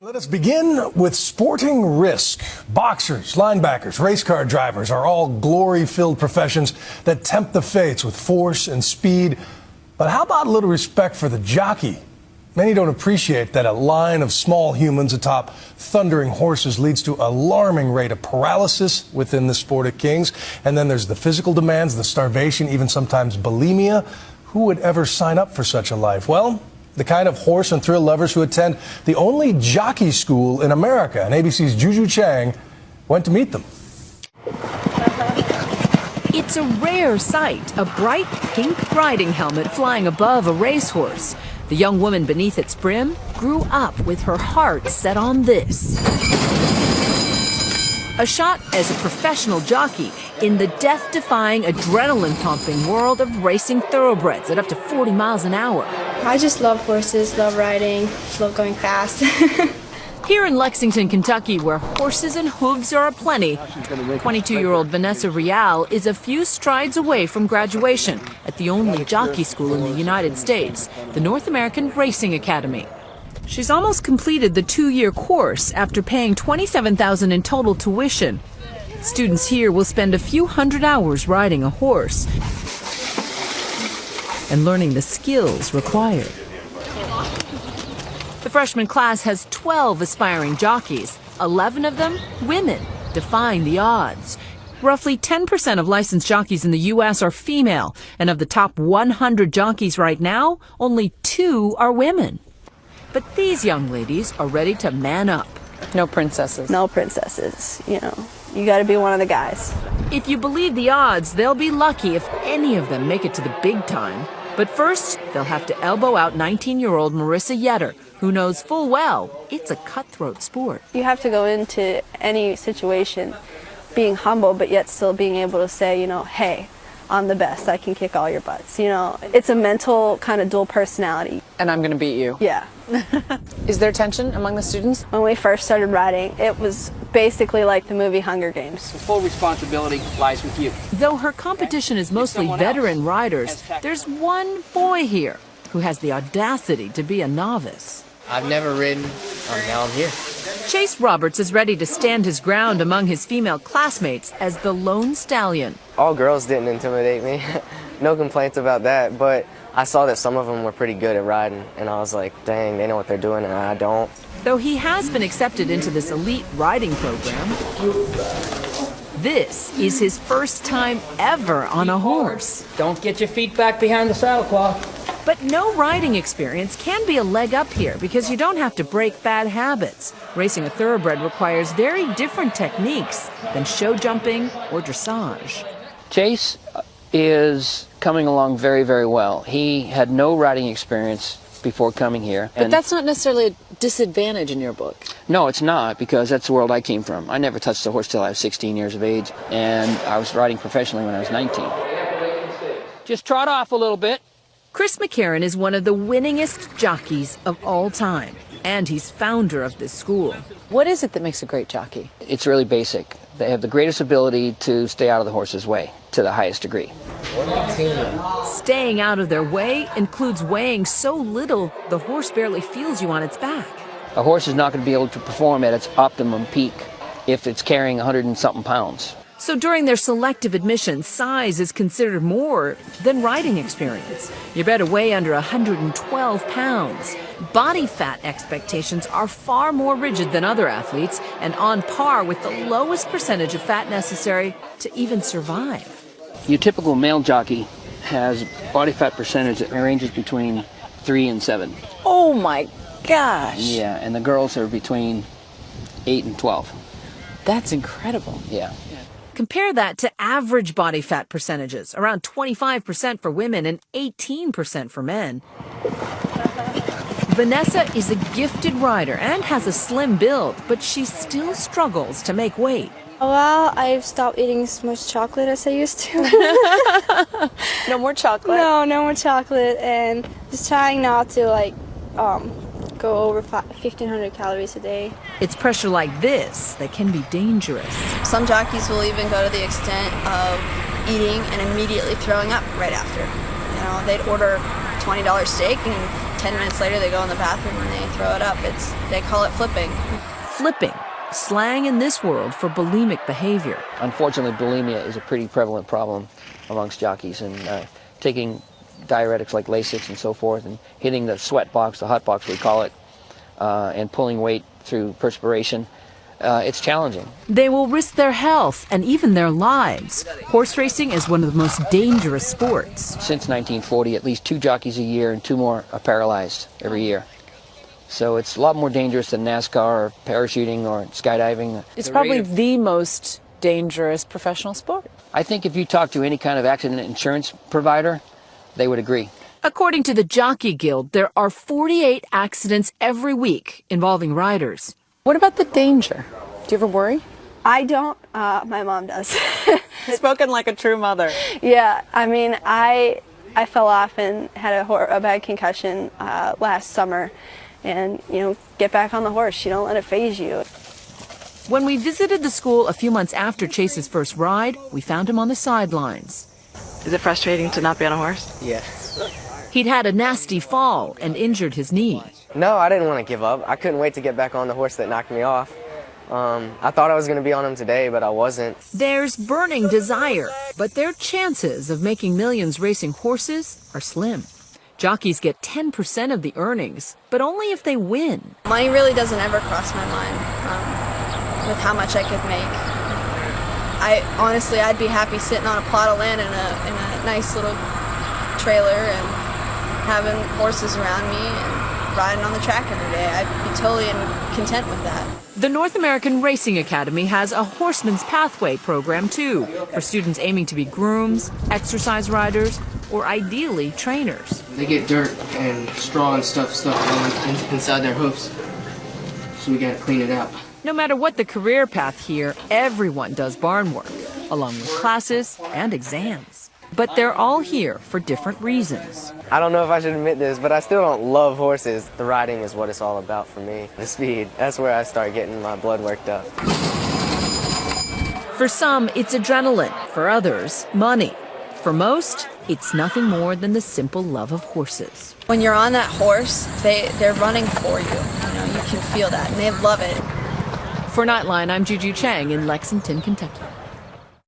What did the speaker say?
Let us begin with sporting risk. Boxers, linebackers, race car drivers are all glory-filled professions that tempt the fates with force and speed. But how about a little respect for the jockey? Many don't appreciate that a line of small humans atop thundering horses leads to an alarming rate of paralysis within the sport of kings. And then there's the physical demands, the starvation, even sometimes bulimia. Who would ever sign up for such a life? Well, the kind of horse and thrill lovers who attend the only jockey school in America. And ABC's Juju Chang went to meet them. It's a rare sight, a bright pink riding helmet flying above a racehorse. The young woman beneath its brim grew up with her heart set on this. A shot as a professional jockey in the death-defying, adrenaline-pumping world of racing thoroughbreds at up to 40 miles an hour. I just love horses, love riding, love going fast. Here in Lexington, Kentucky, where horses and hooves are aplenty, 22-year-old Vanessa Real is a few strides away from graduation at the only jockey school in the United States, the North American Racing Academy. She's almost completed the 2-year course after paying $27,000 in total tuition. Students here will spend a few hundred hours riding a horse and learning the skills required. The freshman class has 12 aspiring jockeys, 11 of them women, defying the odds. Roughly 10% of licensed jockeys in the U.S. are female, and of the top 100 jockeys right now, only 2 are women. But these young ladies are ready to man up. No princesses. No princesses, you know. You gotta be one of the guys. If you believe the odds, they'll be lucky if any of them make it to the big time. But first, they'll have to elbow out 19-year-old Marissa Yetter, who knows full well it's a cutthroat sport. You have to go into any situation being humble, but yet still being able to say, you know, hey, I'm the best. I can kick all your butts. You know, it's a mental kind of dual personality. And I'm going to beat you. Yeah. Is there tension among the students? When we first started riding, it was basically like the movie Hunger Games. Full responsibility lies with you. Though her competition is mostly veteran riders, there's one boy here who has the audacity to be a novice. I've never ridden, now I'm here. Chase Roberts is ready to stand his ground among his female classmates as the lone stallion. All girls didn't intimidate me. No complaints about that, but I saw that some of them were pretty good at riding, and I was like, dang, they know what they're doing, and I don't. Though he has been accepted into this elite riding program, this is his first time ever on a horse. Don't get your feet back behind the saddle cloth. But no riding experience can be a leg up here because you don't have to break bad habits. Racing a thoroughbred requires very different techniques than show jumping or dressage. Chase is coming along very, very well. He had no riding experience before coming here. But that's not necessarily a disadvantage in your book. No, it's not, because that's the world I came from. I never touched a horse till I was 16 years of age, and I was riding professionally when I was 19. Just trot off a little bit. Chris McCarron is one of the winningest jockeys of all time, and he's founder of this school. What is it that makes a great jockey? It's really basic. They have the greatest ability to stay out of the horse's way to the highest degree. Staying out of their way includes weighing so little the horse barely feels you on its back. A horse is not going to be able to perform at its optimum peak if it's carrying 100 and something pounds. So during their selective admission, size is considered more than riding experience. You better weigh under 112 pounds. Body fat expectations are far more rigid than other athletes and on par with the lowest percentage of fat necessary to even survive. Your typical male jockey has body fat percentage that ranges between 3 and 7. Oh my gosh. Yeah, and the girls are between 8 and 12. That's incredible. Yeah. Compare that to average body fat percentages, around 25% for women and 18% for men. Vanessa is a gifted rider and has a slim build, but she still struggles to make weight. Well, I've stopped eating as much chocolate as I used to. No more chocolate? No more chocolate, and just trying not to go over 1,500 calories a day. It's pressure like this that can be dangerous. Some jockeys will even go to the extent of eating and immediately throwing up right after. You know, they'd order $20 steak and 10 minutes later they go in the bathroom and they throw it up. They call it flipping. Flipping, slang in this world for bulimic behavior. Unfortunately, bulimia is a pretty prevalent problem amongst jockeys, and taking diuretics like Lasix and so forth and hitting the sweat box, the hot box we call it, and pulling weight through perspiration, it's challenging. They will risk their health and even their lives. Horse racing is one of the most dangerous sports. Since 1940, at least 2 jockeys a year and 2 more are paralyzed every year. So it's a lot more dangerous than NASCAR or parachuting or skydiving. It's probably the most dangerous professional sport. I think if you talk to any kind of accident insurance provider, they would agree. According to the Jockey Guild, there are 48 accidents every week involving riders. What about the danger? Do you ever worry? I don't. My mom does. Spoken like a true mother. Yeah, I mean, I fell off and had a bad concussion last summer. And, get back on the horse. You don't let it phase you. When we visited the school a few months after Chase's first ride, we found him on the sidelines. Is it frustrating to not be on a horse? Yeah. He'd had a nasty fall and injured his knee. No, I didn't want to give up. I couldn't wait to get back on the horse that knocked me off. I thought I was going to be on him today, but I wasn't. There's burning desire, but their chances of making millions racing horses are slim. Jockeys get 10% of the earnings, but only if they win. Money really doesn't ever cross my mind with how much I could make. I'd be happy sitting on a plot of land in a nice little trailer and having horses around me and riding on the track every day. I'd be totally content with that. The North American Racing Academy has a Horseman's Pathway program, too, for students aiming to be grooms, exercise riders, or ideally trainers. They get dirt and straw and stuff going inside their hoofs, so we gotta clean it out. No matter what the career path here, everyone does barn work, along with classes and exams. But they're all here for different reasons. I don't know if I should admit this, but I still don't love horses. The riding is what it's all about for me. The speed, that's where I start getting my blood worked up. For some, it's adrenaline. For others, money. For most, it's nothing more than the simple love of horses. When you're on that horse, they're running for you. You can feel that, and they love it. For Nightline, I'm Juju Chang in Lexington, Kentucky.